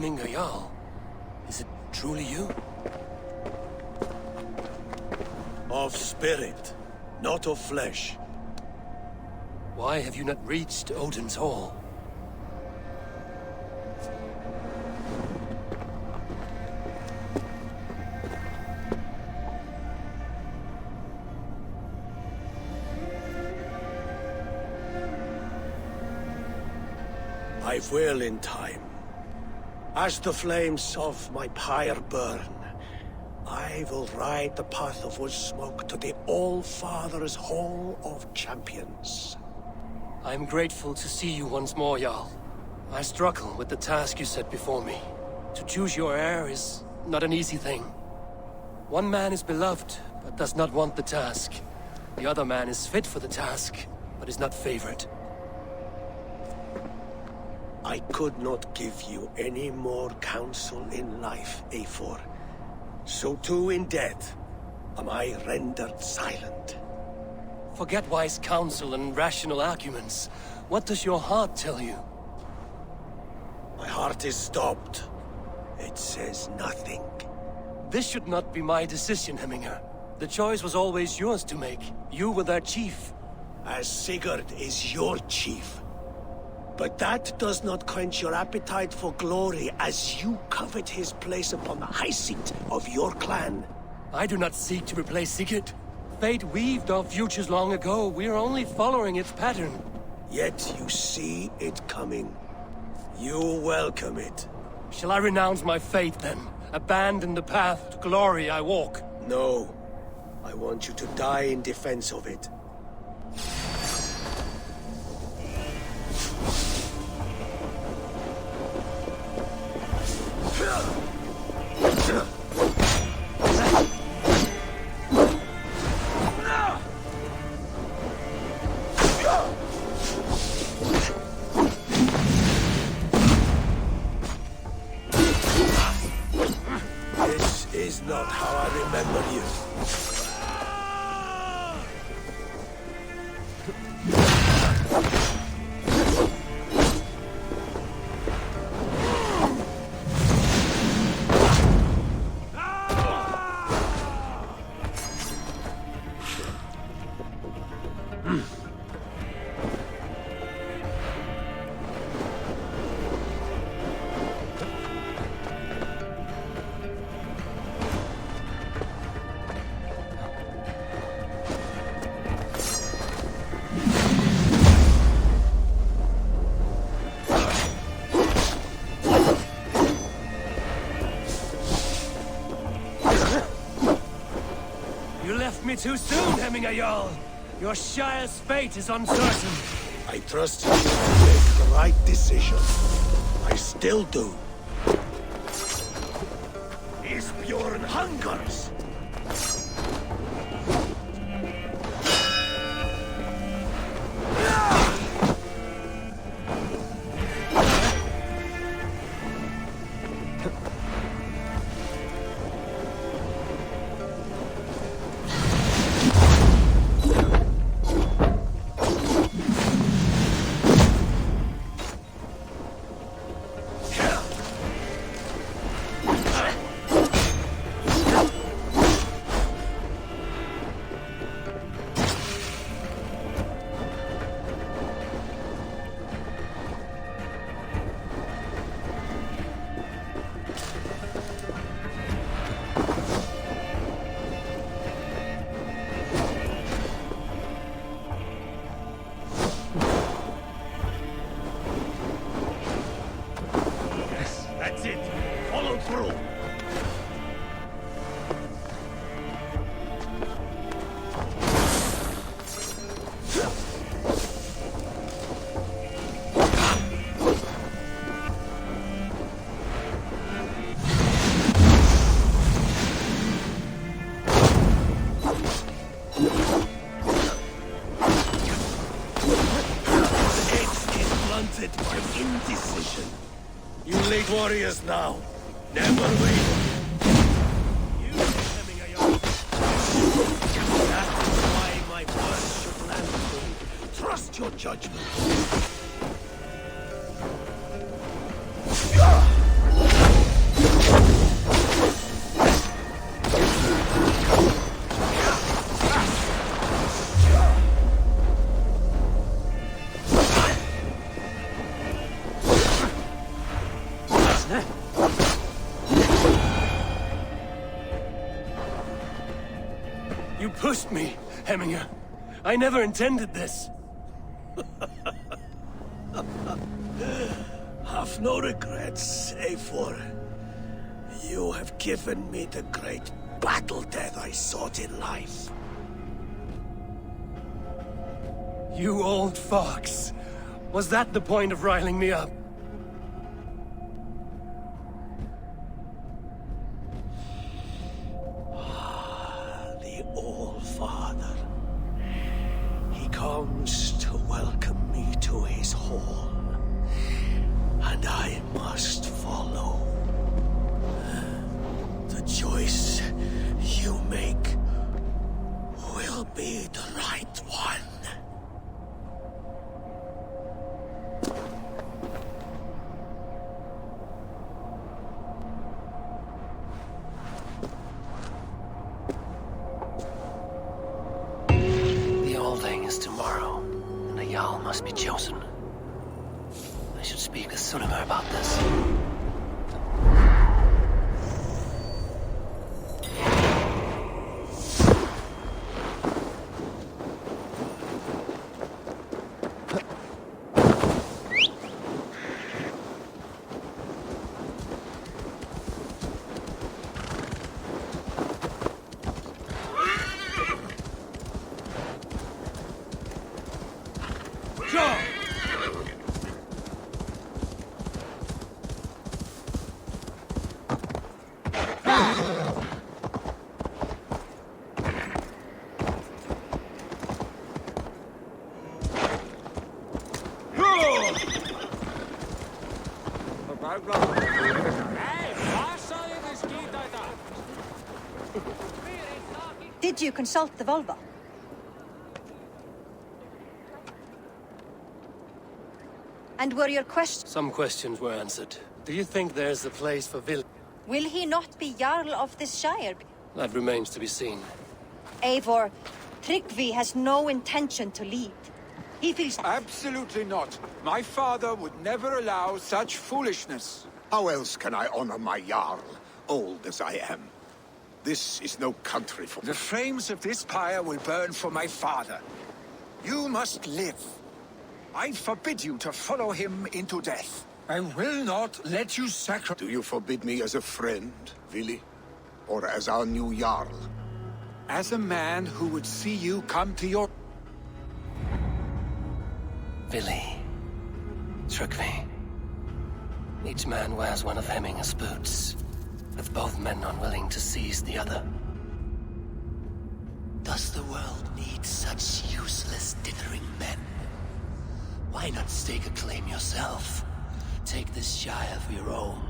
Hemminger Jarl. Is it truly you? Of spirit, not of flesh. Why have you not reached Odin's Hall? I will in time. As the flames of my pyre burn, I will ride the path of wood smoke to the All-Father's Hall of Champions. I am grateful to see you once more, Jarl. I struggle with the task you set before me. To choose your heir is not an easy thing. One man is beloved, but does not want the task. The other man is fit for the task, but is not favored. I could not give you any more counsel in life, Eivor. So too in death am I rendered silent. Forget wise counsel and rational arguments. What does your heart tell you? My heart is stopped. It says nothing. This should not be my decision, Hemminger. The choice was always yours to make. You were their chief. As Sigurd is your chief. But that does not quench your appetite for glory as you covet his place upon the high seat of your clan. I do not seek to replace Sigurd. Fate weaved our futures long ago. We are only following its pattern. Yet you see it coming. You welcome it. Shall I renounce my faith then? Abandon the path to glory I walk? No. I want you to die in defense of it. This is not how I remember you. Me too soon, Hemminger Jarl. Your Shire's fate is uncertain. I trust you to make the right decision. I still do. Isbjorn hungers. That's it. Follow through. Blunted by indecision. You late warriors now. Never wait. You Hemminger Jarl. That is why my words should land true. Trust your judgment. You pushed me, Hemminger. I never intended this. Have no regrets, Eivor. You have given me the great battle death I sought in life. You old fox. Was that the point of riling me up? The All-Father. He comes to welcome me to his hall. And I must follow. The choice you make will be the right one. The Alding is tomorrow, and a Jarl must be chosen. I should speak with Sulimer about this. Did you consult the Volva? And were your questions... Some questions were answered. Do you think there's a place for Vil? Will he not be Jarl of this Shire? That remains to be seen. Eivor, Tryggvi has no intention to lead. He feels... Absolutely not. My father would never allow such foolishness. How else can I honor my Jarl, old as I am? This is no country for... The flames of this pyre will burn for my father. You must live. I forbid you to follow him into death. I will not let you sacrifice... Do you forbid me as a friend, Vili? Or as our new Jarl? As a man who would see you come to your... Vili. Tryggvi. Each man wears one of Hemminger's boots, with both men unwilling to seize the other. Does the world need such useless, dithering men? Why not stake a claim yourself? Take this Shire for your own.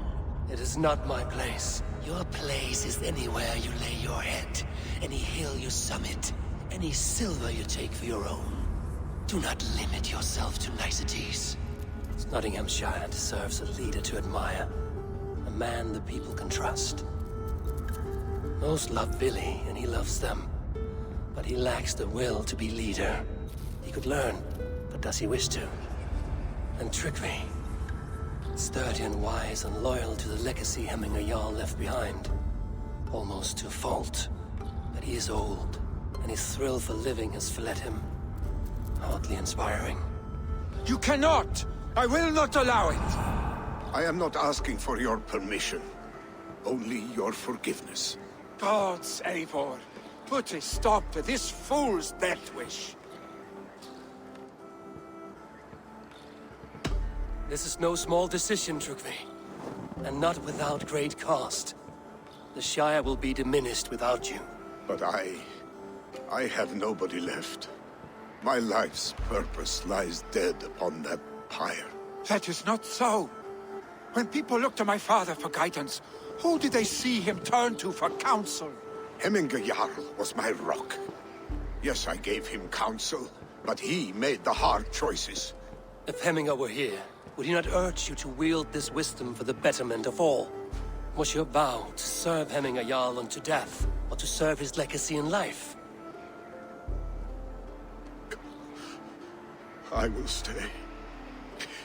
It is not my place. Your place is anywhere you lay your head, any hill you summit, any silver you take for your own. Do not limit yourself to niceties. Nottinghamshire deserves a leader to admire. A man the people can trust. Most love Vili, and he loves them. But he lacks the will to be leader. He could learn, but does he wish to? And Tryggvi. Sturdy and wise and loyal to the legacy Hemminger Jarl left behind. Almost to a fault. But he is old, and his thrill for living has fled him. Hardly inspiring. You cannot! I will not allow it! I am not asking for your permission. Only your forgiveness. Gods, Eivor, put a stop to this fool's death wish. This is no small decision, Tryggvi. And not without great cost. The Shire will be diminished without you. But I have nobody left. My life's purpose lies dead upon that pyre. That is not so. When people look to my father for guidance, who did they see him turn to for counsel? Hemminger Jarl was my rock. Yes, I gave him counsel, but he made the hard choices. If Hemminger were here, would he not urge you to wield this wisdom for the betterment of all? Was your vow to serve Hemminger Jarl unto death, or to serve his legacy in life? I will stay.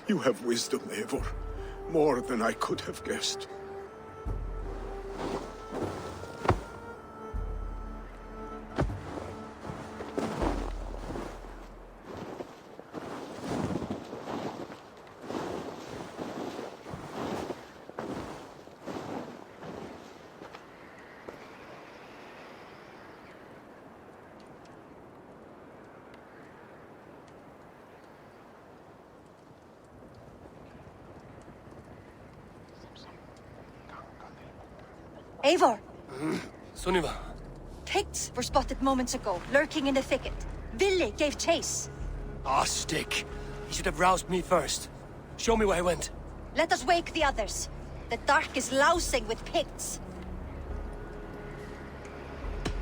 You have wisdom, Eivor. More than I could have guessed. Eivor, Sunniva, Picts were spotted moments ago, lurking in the thicket. Vili gave chase. Ah, stick. He should have roused me first. Show me where he went. Let us wake the others. The dark is lousing with Picts.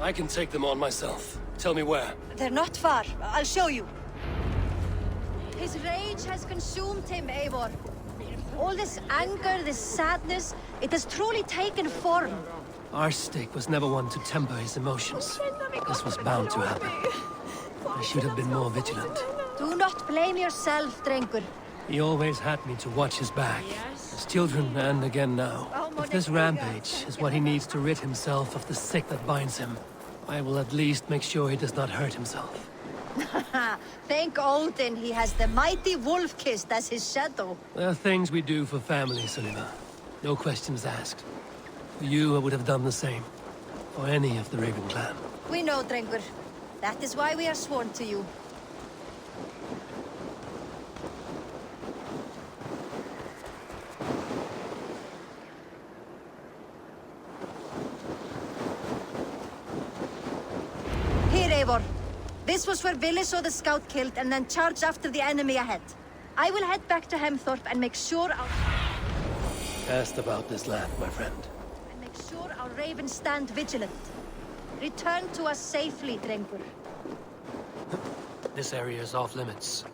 I can take them on myself. Tell me where. They're not far. I'll show you. His rage has consumed him, Eivor. All this anger, this sadness, it has truly taken form. Our stick was never one to temper his emotions. This was bound to happen. I should have been more vigilant. Do not blame yourself, Drengur. He always had me to watch his back. As children, and again now. If this rampage is what he needs to rid himself of the sick that binds him, I will at least make sure he does not hurt himself. Thank Odin he has the mighty Wolf-Kissed as his shadow. There are things we do for family, Sunniva. No questions asked. For you, I would have done the same. For any of the Raven clan. We know, Drengur. That is why we are sworn to you. Here, Eivor. This was where Vili saw the scout killed and then charged after the enemy ahead. I will head back to Hemthorpe and make sure Asked about this land, my friend. our ravens stand vigilant. Return to us safely, Drengur. This area is off limits.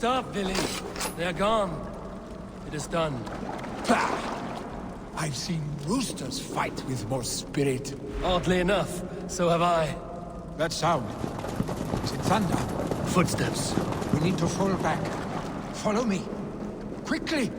Stop, Vili. They're gone. It is done. I've seen roosters fight with more spirit. Oddly enough, so have I. That sound. Is it thunder? Footsteps. We need to fall back. Follow me. Quickly!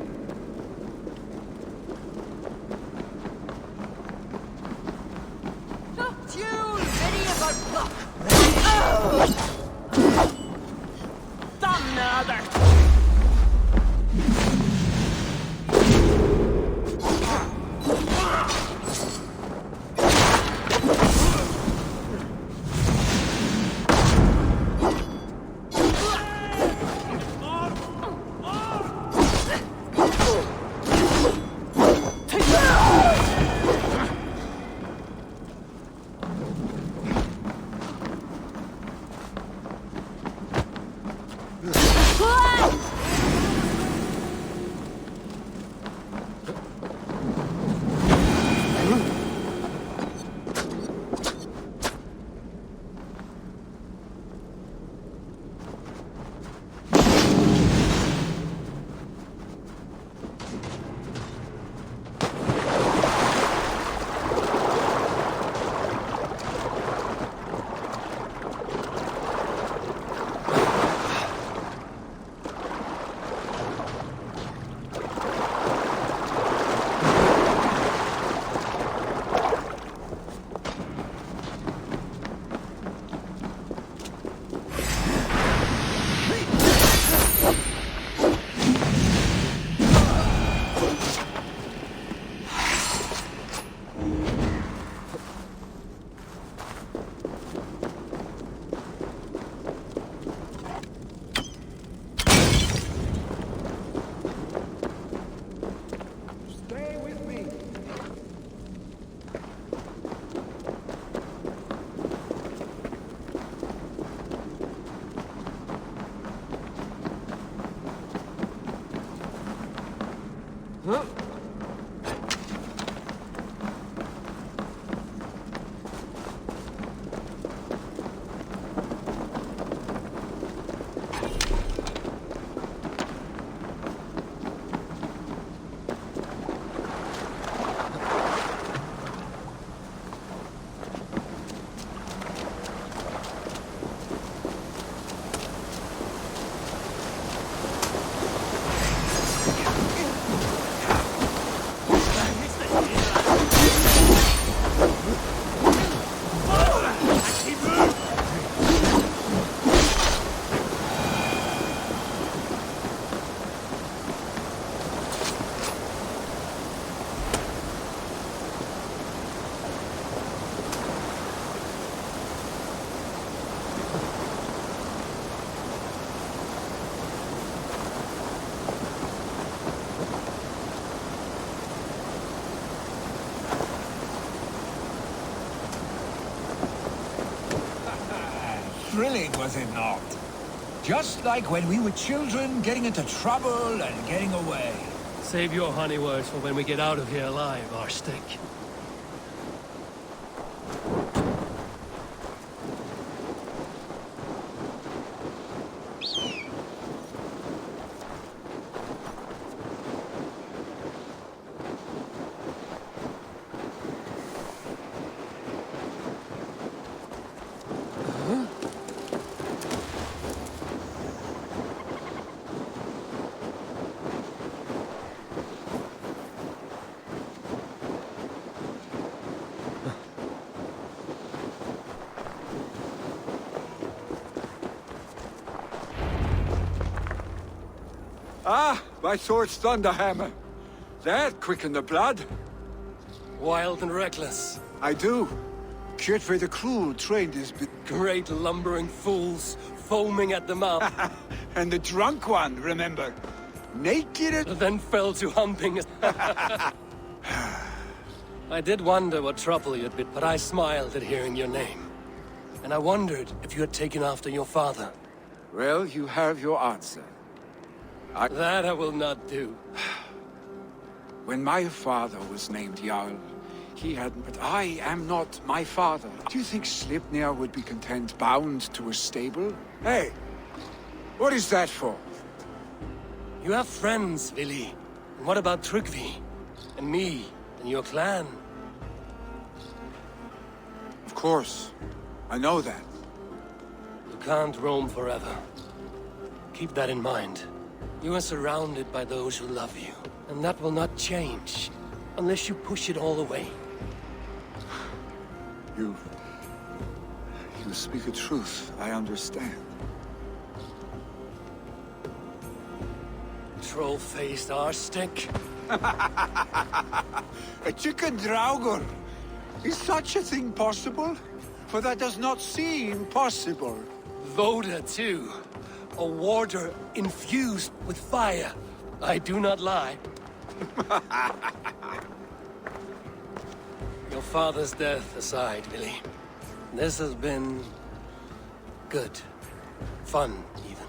thrilling, was it not? Just like when we were children, getting into trouble and getting away. Save your honey words for when we get out of here alive, our stick. Ah, my sword's thunderhammer. That quickened the blood. Wild and reckless. I do. Cured for the cruel trained is Great lumbering fools, foaming at the mouth. and the drunk one, remember? Naked. Then fell to humping. I did wonder what trouble you'd be, but I smiled at hearing your name. And I wondered if you had taken after your father. Well, you have your answer. That I will not do. When my father was named Jarl, he hadn't, but I am not my father. Do you think Sleipnir would be content bound to a stable? Hey, what is that for? You have friends, Vili. And what about Tryggvi? And me? And your clan? Of course, I know that. You can't roam forever. Keep that in mind. You are surrounded by those who love you. And that will not change, unless you push it all away. You speak the truth, I understand. Troll-faced arse-stick. A chicken draugur! Is such a thing possible? For that does not seem possible. Voda, too. A warder infused with fire. I do not lie. Your father's death aside, Vili. This has been... good. Fun, even.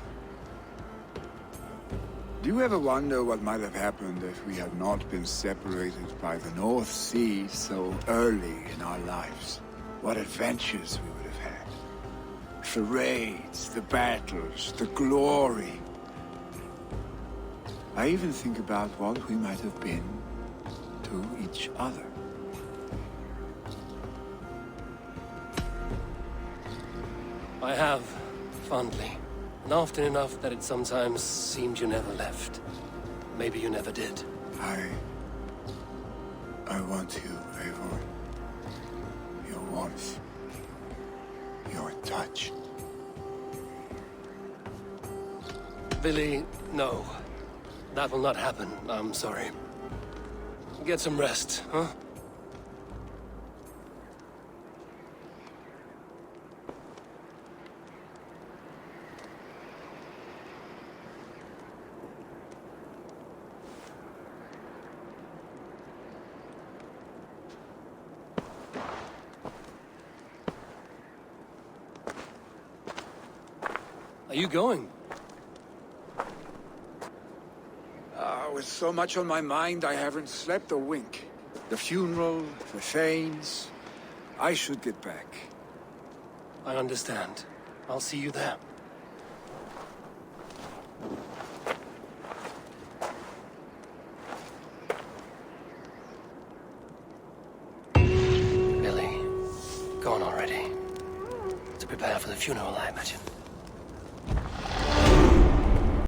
Do you ever wonder what might have happened if we had not been separated by the North Sea so early in our lives? What adventures we would have had. The raids, the battles, the glory. I even think about what we might have been to each other. I have, fondly. And often enough that it sometimes seemed you never left. Maybe you never did. I want you, Eivor. Your warmth. Your touch. Vili, no. That will not happen. I'm sorry. Get some rest, huh? Are you going? With so much on my mind, I haven't slept a wink. The funeral, the Thanes. I should get back. I understand. I'll see you there. Billy, gone already. To prepare for the funeral, I imagine.